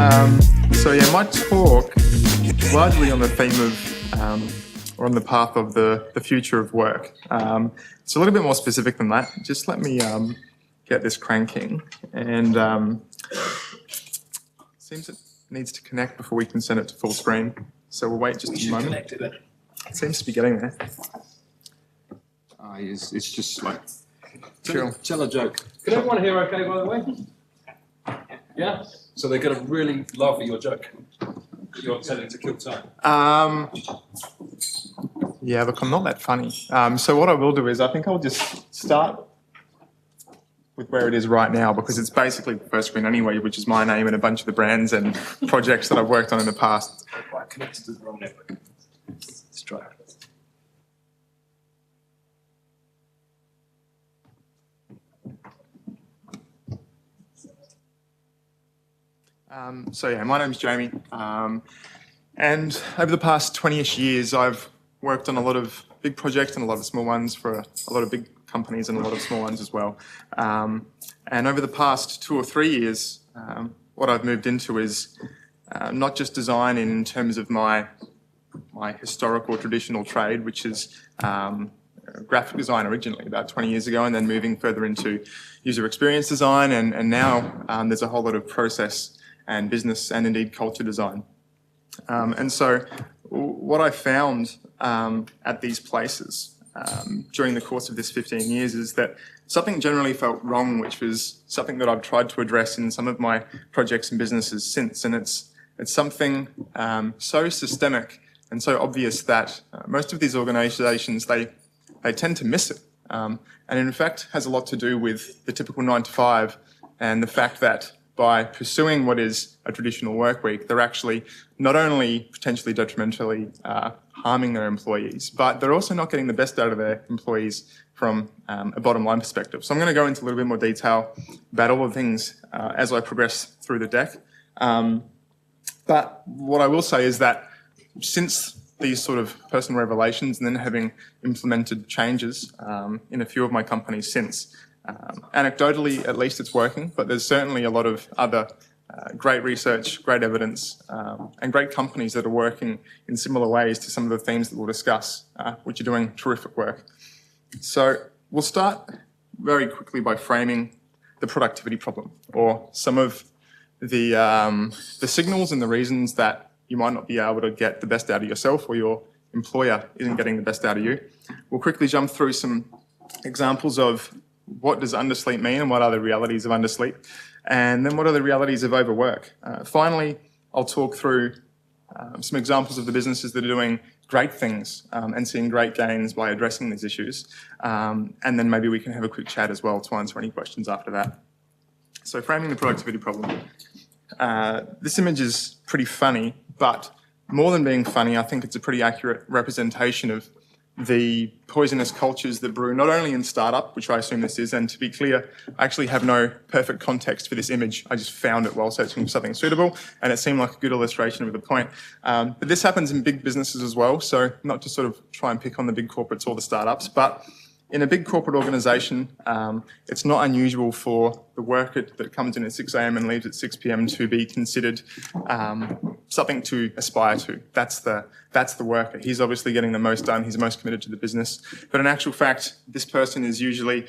So yeah, my talk is largely on the theme of, or on the path of the future of work. It's a little bit more specific than that. Just let me get this cranking, and seems it needs to connect before we can send it to full screen. So we'll wait just a moment. It seems to be getting there. It's just like Chill. tell a joke. Can everyone hear okay, by the way? Yeah? So they're going to really laugh at your joke. You're telling to kill time. Yeah, look, I'm not that funny. So what I will do is I think I'll just start with where it is right now, because it's basically the first screen anyway, which is my name and a bunch of the brands and projects that I've worked on in the past. Right, connected to the wrong network. Let's try it. So yeah, my name's Jamie, and over the past 20-ish years, I've worked on a lot of big projects and a lot of small ones for a lot of big companies and a lot of small ones as well. And over the past 2 or 3 years, what I've moved into is not just design in terms of my historical traditional trade, which is graphic design originally about 20 years ago, and then moving further into user experience design, and now there's a whole lot of process and business and indeed culture design. And so what I found at these places during the course of this 15 years is that something generally felt wrong, which was something that I've tried to address in some of my projects and businesses since. And it's something so systemic and so obvious that most of these organizations, they tend to miss it. And in fact has a lot to do with the typical 9 to 5 and the fact that by pursuing what is a traditional work week, they're actually not only potentially detrimentally harming their employees, but they're also not getting the best out of their employees from a bottom line perspective. So I'm going to go into a little bit more detail about all the things as I progress through the deck. But what I will say is that since these sort of personal revelations and then having implemented changes in a few of my companies since, anecdotally, at least it's working, but there's certainly a lot of other great research, great evidence, and great companies that are working in similar ways to some of the themes that we'll discuss, which are doing terrific work. So we'll start very quickly by framing the productivity problem, or some of the signals and the reasons that you might not be able to get the best out of yourself, or your employer isn't getting the best out of you. We'll quickly jump through some examples of what does undersleep mean and what are the realities of undersleep, and then what are the realities of overwork. Finally, I'll talk through some examples of the businesses that are doing great things and seeing great gains by addressing these issues. And then maybe we can have a quick chat as well to answer any questions after that. So framing the productivity problem. This image is pretty funny, but more than being funny, I think it's a pretty accurate representation of the poisonous cultures that brew not only in startup, which I assume this is, and to be clear, I actually have no perfect context for this image. I just found it while searching for something suitable, and it seemed like a good illustration of the point. But this happens in big businesses as well, so not to sort of try and pick on the big corporates or the startups, but in a big corporate organisation, it's not unusual for the worker that comes in at 6 a.m. and leaves at 6 p.m. to be considered something to aspire to. That's the worker. He's obviously getting the most done. He's most committed to the business. But in actual fact, this person is usually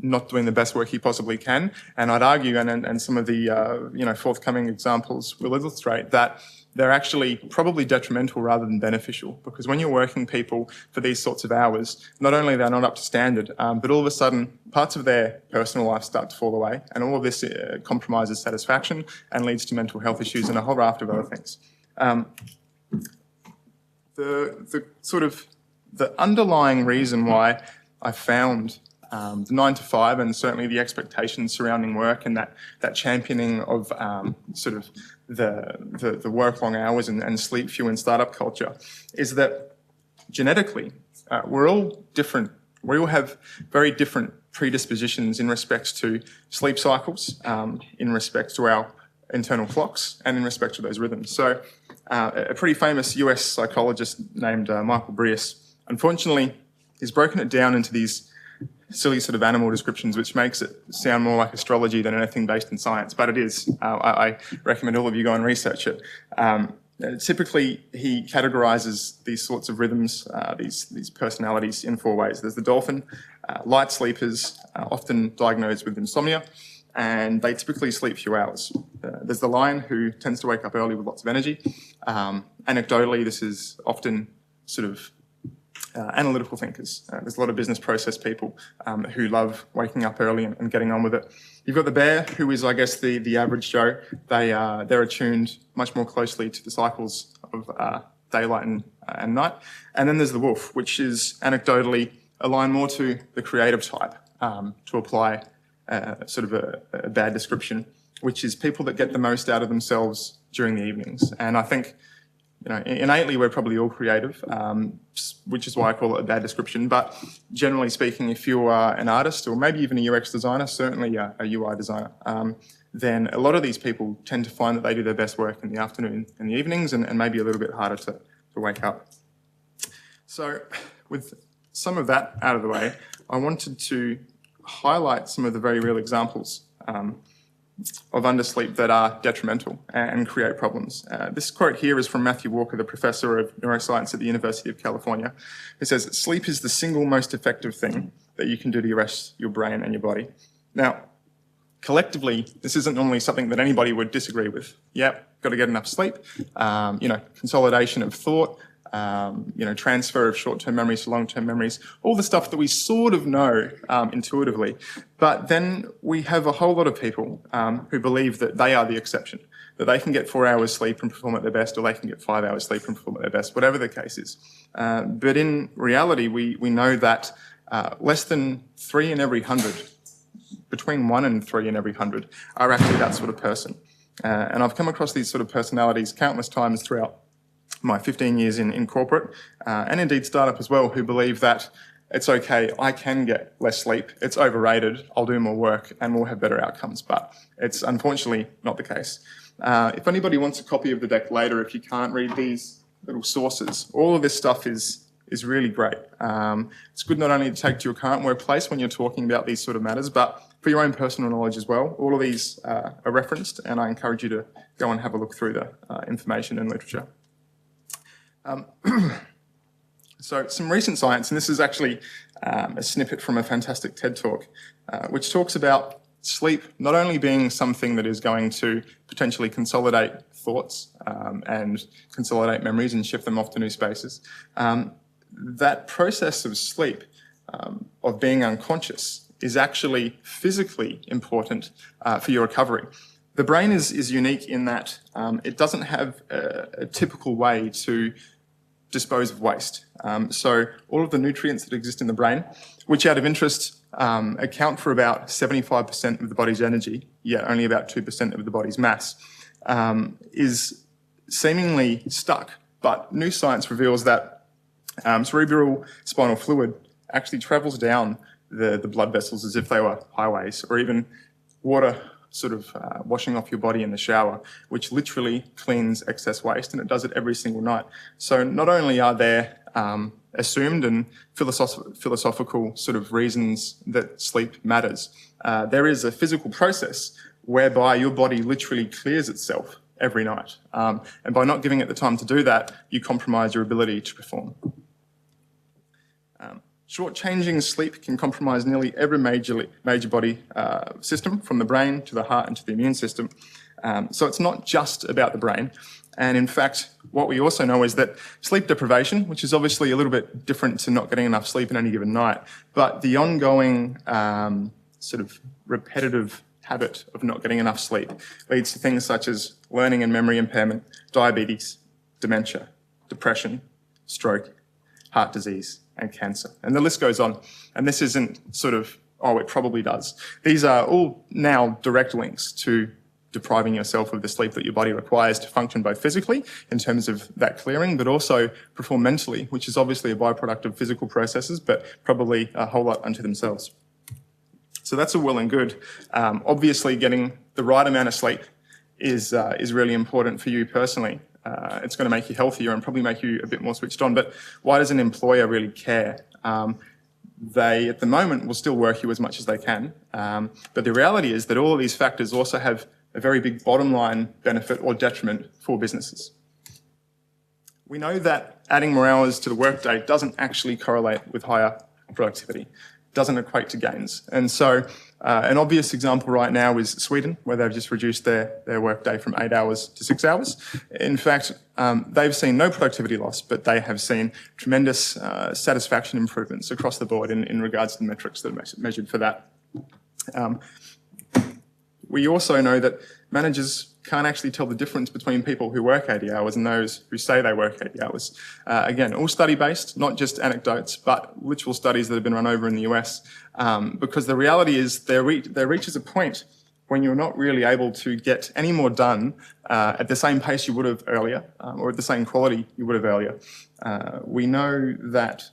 not doing the best work he possibly can. And I'd argue, and some of the forthcoming examples will illustrate that they're actually probably detrimental rather than beneficial, because when you're working people for these sorts of hours, not only they're not up to standard, but all of a sudden parts of their personal life start to fall away, and all of this compromises satisfaction and leads to mental health issues and a whole raft of other things. The underlying reason why I found the 9 to 5 and certainly the expectations surrounding work and that championing of sort of the work long hours and sleep few in startup culture is that genetically we're all different. We all have very different predispositions in respect to sleep cycles, in respect to our internal clocks, and in respect to those rhythms. So a pretty famous US psychologist named Michael Breus, unfortunately, he's broken it down into these silly sort of animal descriptions, which makes it sound more like astrology than anything based in science, but it is. I recommend all of you go and research it. Typically, he categorises these sorts of rhythms, these personalities, in 4 ways. There's the dolphin, light sleepers, often diagnosed with insomnia, and they typically sleep few hours. There's the lion, who tends to wake up early with lots of energy. Anecdotally, this is often sort of analytical thinkers. There's a lot of business process people who love waking up early and getting on with it. You've got the bear, who is, I guess, the average Joe. They're attuned much more closely to the cycles of daylight and night. And then there's the wolf, which is anecdotally aligned more to the creative type, to apply sort of a bad description, which is people that get the most out of themselves during the evenings. And I think, innately we're probably all creative, which is why I call it a bad description. But generally speaking, if you are an artist or maybe even a UX designer, certainly a UI designer, then a lot of these people tend to find that they do their best work in the afternoon and the evenings, and maybe a little bit harder to wake up. So with some of that out of the way, I wanted to highlight some of the very real examples of undersleep that are detrimental and create problems. This quote here is from Matthew Walker, the professor of neuroscience at the University of California. He says, "Sleep is the single most effective thing that you can do to rest your brain and your body." Now, collectively, this isn't normally something that anybody would disagree with. Yep, got to get enough sleep. Consolidation of thought, transfer of short-term memories to long-term memories, all the stuff that we sort of know intuitively. But then we have a whole lot of people who believe that they are the exception, that they can get 4 hours sleep and perform at their best, or they can get 5 hours sleep and perform at their best, whatever the case is. But in reality, we know that less than 3 in every 100, between 1 and 3 in every 100, are actually that sort of person. And I've come across these sort of personalities countless times throughout my 15 years in corporate, and indeed startup as well, who believe that it's okay, I can get less sleep, it's overrated, I'll do more work and we'll have better outcomes. But it's unfortunately not the case. If anybody wants a copy of the deck later, if you can't read these little sources, all of this stuff is really great. It's good not only to take to your current workplace when you're talking about these sort of matters, but for your own personal knowledge as well. All of these are referenced, and I encourage you to go and have a look through the information and literature. So some recent science, and this is actually a snippet from a fantastic TED Talk, which talks about sleep not only being something that is going to potentially consolidate thoughts and consolidate memories and shift them off to new spaces. That process of sleep, of being unconscious, is actually physically important for your recovery. The brain is unique in that it doesn't have a typical way to dispose of waste. So all of the nutrients that exist in the brain, which out of interest account for about 75% of the body's energy, yet only about 2% of the body's mass, is seemingly stuck. But new science reveals that cerebral spinal fluid actually travels down the blood vessels as if they were highways, or even water sort of washing off your body in the shower, which literally cleans excess waste, and it does it every single night. So not only are there assumed and philosophical sort of reasons that sleep matters, there is a physical process whereby your body literally clears itself every night. And by not giving it the time to do that, you compromise your ability to perform. Short-changing sleep can compromise nearly every major body system, from the brain to the heart and to the immune system. So it's not just about the brain. And in fact, what we also know is that sleep deprivation, which is obviously a little bit different to not getting enough sleep in any given night, but the ongoing sort of repetitive habit of not getting enough sleep leads to things such as learning and memory impairment, diabetes, dementia, depression, stroke, heart disease, and cancer. And the list goes on. And this isn't sort of, oh, it probably does. These are all now direct links to depriving yourself of the sleep that your body requires to function both physically, in terms of that clearing, but also perform mentally, which is obviously a byproduct of physical processes, but probably a whole lot unto themselves. So that's all well and good. Obviously, getting the right amount of sleep is really important for you personally. It's going to make you healthier and probably make you a bit more switched on. But why does an employer really care? they, at the moment, will still work you as much as they can. But the reality is that all of these factors also have a very big bottom line benefit or detriment for businesses. We know that adding more hours to the workday doesn't actually correlate with higher productivity, doesn't equate to gains. And so an obvious example right now is Sweden, where they've just reduced their workday from 8 hours to 6 hours. In fact, they've seen no productivity loss, but they have seen tremendous satisfaction improvements across the board in regards to the metrics that are measured for that. We also know that managers can't actually tell the difference between people who work 80 hours and those who say they work 80 hours. Again, all study-based, not just anecdotes, but literal studies that have been run over in the US, because the reality is there reaches a point when you're not really able to get any more done at the same pace you would have earlier, or at the same quality you would have earlier. We know that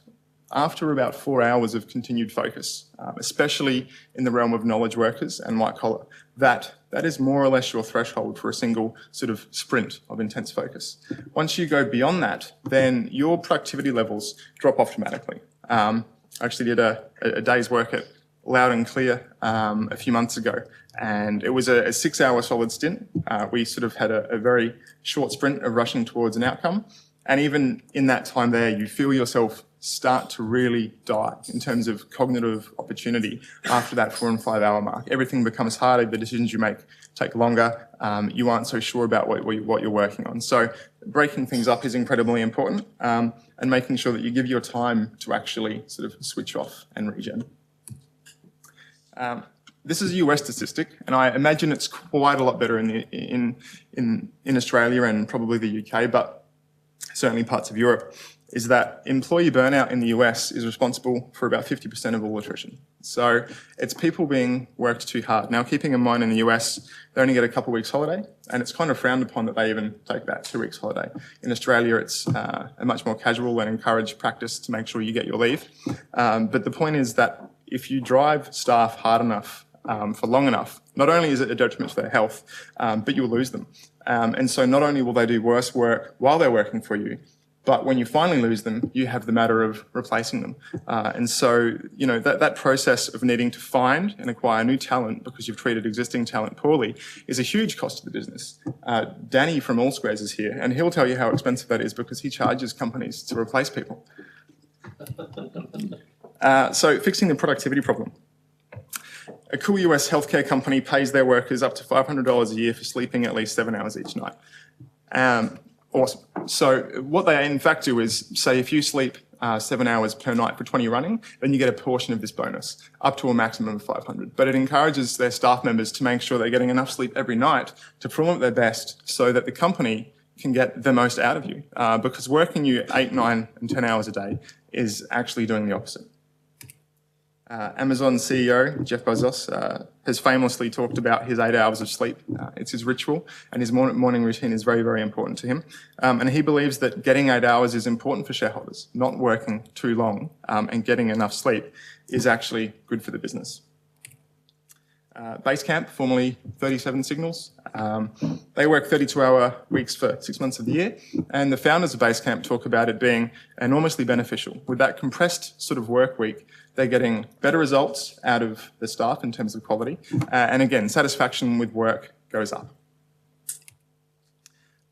after about 4 hours of continued focus, especially in the realm of knowledge workers and white collar, that is more or less your threshold for a single sort of sprint of intense focus. Once you go beyond that, then your productivity levels drop off dramatically. I actually did a day's work at Loud and Clear a few months ago, and it was a 6 hour solid stint. We sort of had a very short sprint of rushing towards an outcome. And even in that time there, you feel yourself start to really die in terms of cognitive opportunity after that 4 and 5 hour mark. Everything becomes harder, the decisions you make take longer, you aren't so sure about what you're working on. So breaking things up is incredibly important, and making sure that you give your time to actually sort of switch off and regen. This is a US statistic, and I imagine it's quite a lot better in Australia and probably the UK, but certainly parts of Europe, is that employee burnout in the US is responsible for about 50% of all attrition. So it's people being worked too hard. Now, keeping in mind in the US, they only get a couple of weeks holiday, and it's kind of frowned upon that they even take that 2 weeks holiday. In Australia, it's a much more casual and encouraged practice to make sure you get your leave. But the point is that if you drive staff hard enough for long enough, not only is it a detriment to their health, but you'll lose them. And so not only will they do worse work while they're working for you, but when you finally lose them, you have the matter of replacing them. And so, you know, that process of needing to find and acquire new talent because you've treated existing talent poorly is a huge cost to the business. Danny from All Squares is here, and he'll tell you how expensive that is because he charges companies to replace people. So fixing the productivity problem. A cool US healthcare company pays their workers up to $500 a year for sleeping at least 7 hours each night. Awesome. So what they in fact do is say if you sleep 7 hours per night for 20 running, then you get a portion of this bonus, up to a maximum of 500. But it encourages their staff members to make sure they're getting enough sleep every night to perform at their best so that the company can get the most out of you. Because working you 8, 9, and 10 hours a day is actually doing the opposite. Amazon CEO Jeff Bezos has famously talked about his 8 hours of sleep. It's his ritual, and his morning routine is very, very important to him. And he believes that getting 8 hours is important for shareholders. Not working too long and getting enough sleep is actually good for the business. Basecamp, formerly 37 Signals, they work 32-hour weeks for 6 months of the year, and the founders of Basecamp talk about it being enormously beneficial. With that compressed sort of work week, they're getting better results out of the staff in terms of quality, and again, satisfaction with work goes up.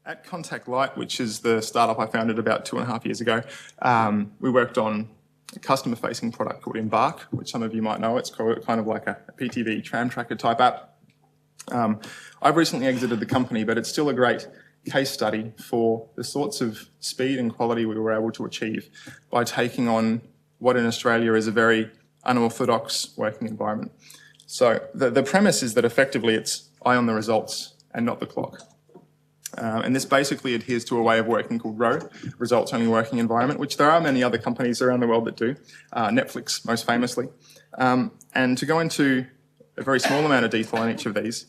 At Contact Light, which is the startup I founded about 2.5 years ago, we worked on a customer-facing product called Embark, which some of you might know. It's kind of like a PTV tram tracker type app. I've recently exited the company, but it's still a great case study for the sorts of speed and quality we were able to achieve by taking on what in Australia is a very unorthodox working environment. So the premise is that effectively it's eye on the results and not the clock. And this basically adheres to a way of working called ROWE, Results Only Working Environment, which there are many other companies around the world that do, Netflix most famously. And to go into a very small amount of detail on each of these,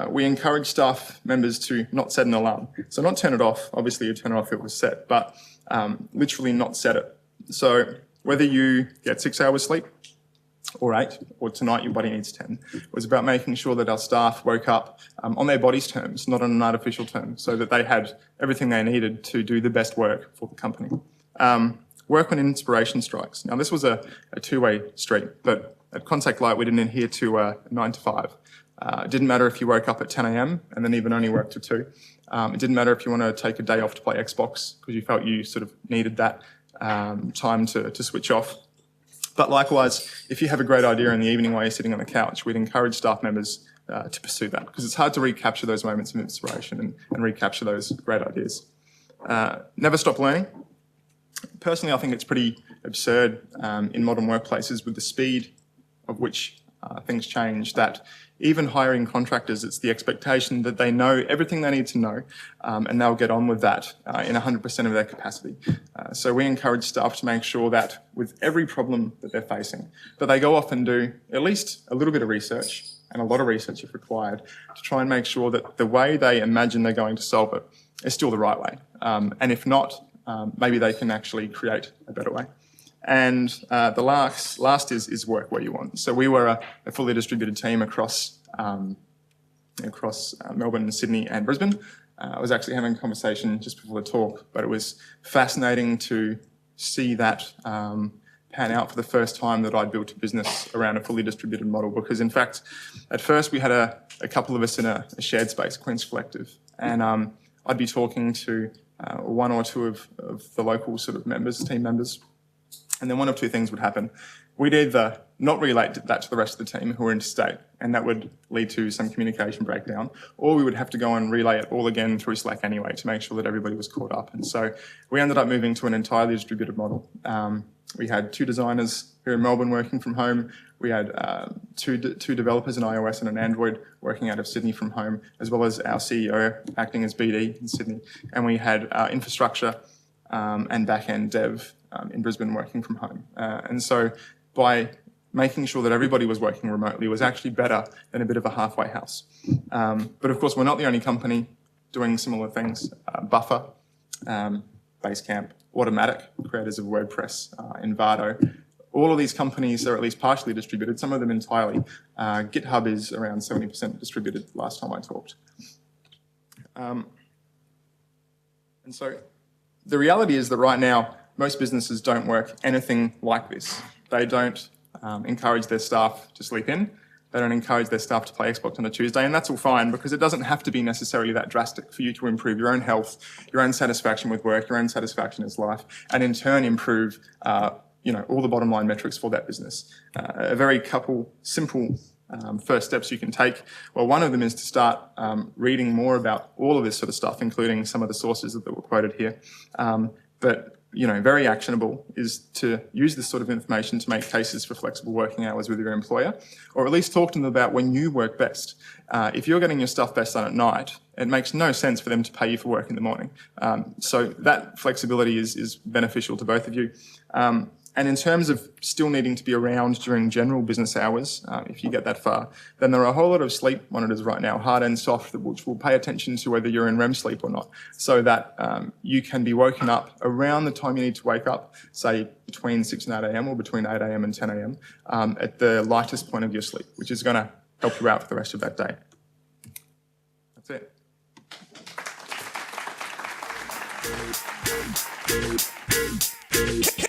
we encourage staff members to not set an alarm. So not turn it off, obviously you turn it off if it was set, but literally not set it. So whether you get 6 hours sleep, or 8, or tonight your body needs 10. It was about making sure that our staff woke up on their body's terms, not on an artificial term, so that they had everything they needed to do the best work for the company. work when inspiration strikes. Now, this was a two-way street, but at Contact Light, we didn't adhere to 9 to 5. It didn't matter if you woke up at 10 a.m. and then even only worked till 2. It didn't matter if you wanted to take a day off to play Xbox because you felt you sort of needed that time to switch off. But likewise, if you have a great idea in the evening while you're sitting on the couch, we'd encourage staff members to pursue that, because it's hard to recapture those moments of inspiration and recapture those great ideas. Never stop learning. Personally, I think it's pretty absurd in modern workplaces with the speed of which things change, that even hiring contractors, it's the expectation that they know everything they need to know, and they'll get on with that in 100% of their capacity. So we encourage staff to make sure that with every problem that they're facing, that they go off and do at least a little bit of research, and a lot of research if required, to try and make sure that the way they imagine they're going to solve it is still the right way. And if not, maybe they can actually create a better way. And the last is work where you want. So we were a fully distributed team across Melbourne, Sydney and Brisbane. I was actually having a conversation just before the talk, but it was fascinating to see that pan out for the first time that I'd built a business around a fully distributed model, because in fact, at first we had a couple of us in a shared space, Queen's Collective, and I'd be talking to one or two of the local sort of team members, and then one of two things would happen. We'd either not relate that to the rest of the team who were interstate, and that would lead to some communication breakdown, or we would have to go and relay it all again through Slack anyway to make sure that everybody was caught up. And so we ended up moving to an entirely distributed model. We had 2 designers here in Melbourne working from home. We had two developers, an iOS and an Android, working out of Sydney from home, as well as our CEO acting as BD in Sydney. And we had infrastructure and back-end dev in Brisbane working from home. And so by making sure that everybody was working remotely was actually better than a bit of a halfway house. But of course, we're not the only company doing similar things. Buffer, Basecamp, Automatic, creators of WordPress, Envato. All of these companies are at least partially distributed, some of them entirely. GitHub is around 70% distributed last time I talked. And so the reality is that right now, most businesses don't work anything like this. They don't encourage their staff to sleep in. They don't encourage their staff to play Xbox on a Tuesday, and that's all fine, because it doesn't have to be necessarily that drastic for you to improve your own health, your own satisfaction with work, your own satisfaction as life, and in turn improve all the bottom line metrics for that business. A very couple simple first steps you can take. Well, one of them is to start reading more about all of this sort of stuff, including some of the sources that were quoted here. But very actionable is to use this sort of information to make cases for flexible working hours with your employer, or at least talk to them about when you work best. If you're getting your stuff best done at night, it makes no sense for them to pay you for work in the morning. So that flexibility is beneficial to both of you. And in terms of still needing to be around during general business hours, if you get that far, then there are a whole lot of sleep monitors right now, hard and soft, which will pay attention to whether you're in REM sleep or not, so that you can be woken up around the time you need to wake up, say between 6 and 8 a.m. or between 8 a.m. and 10 a.m. At the lightest point of your sleep, which is going to help you out for the rest of that day. That's it.